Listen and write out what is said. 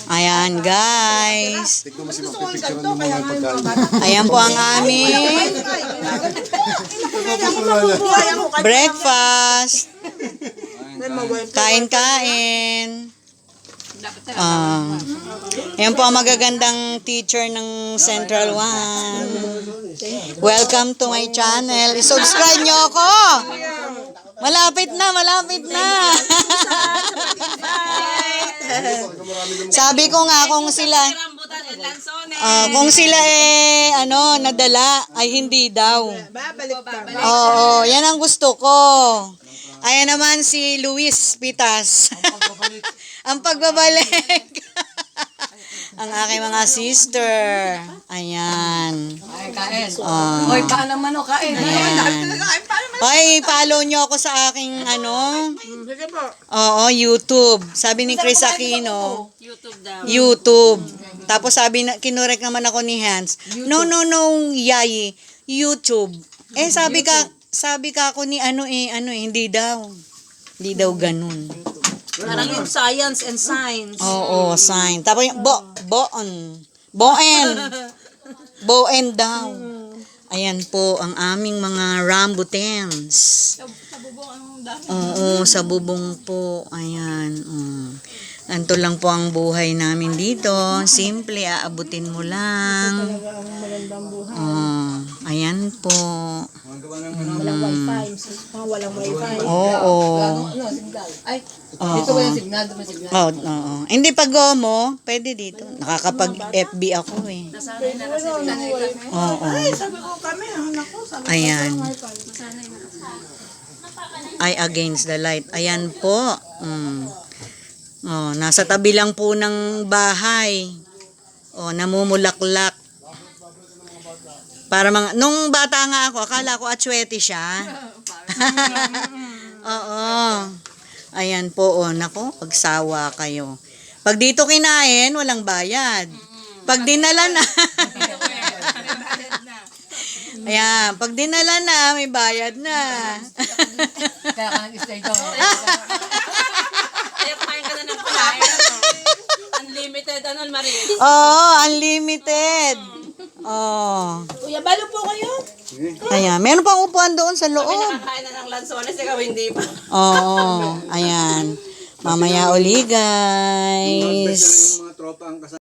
Ayan, guys. Ayan po ang aming breakfast. Kain-kain. Ayan po ang magagandang teacher ng Central 1. Welcome to my channel. I-subscribe nyo ako. Malapit na, malapit na. Sabi ko nga kung sila nadala ay hindi daw. Oo, yan ang gusto ko. Ayan naman si Luis Pitas. Ang pagbabalik. Ang aking mga sister. Ayan. Kain. Hoy, paano naman o kain? Hoy, follow nyo ako sa aking YouTube. Sabi ni Chris Aquino. YouTube daw. YouTube. Tapos kinurek naman ako ni Hans. No, Yayi. YouTube. Sabi ka ako ni hindi daw. Hindi daw ganun. Parang yung science and science. Oo, sign. Tapos yung Boen daw. Ayan po ang aming mga rambutans. Sa bubong ang dami. Oo, sa bubong po. Ayan. Ganito lang po ang buhay namin dito. Simple, aabutin mo lang. Ayan po. Walang wifi. Walang wifi. Oo. Signal. Ay, dito ba yung signal? Dito ba yung signal? Oo. Hindi pag mo, pwede dito. Nakakapag-FB ako eh. Nasanay na kasi. Oo. Ay, sabi ko kami. Naku, sabi ko. Ayan. Nasanay na kasi. Ay, against the light. Ayan po. Nasa tabi lang po ng bahay. Namumulaklak. Para nung bata nga ako, akala ko atsuete siya. Oo. Ayan po, nako, pagsawa kayo. Pag dito kinain, walang bayad. Pag dinala na, ayan, pag dinala na, may bayad na. Kaya ka nag-stay doon. Kaya kumain ka na ng palain. Unlimited, Marie? Oo, unlimited. Kuya, balo po kayo. Ayan, meron pang upuan doon sa loob. Nakakain na ng lansones, ikaw hindi pa. Oo, ayan. Mamaya uli, guys.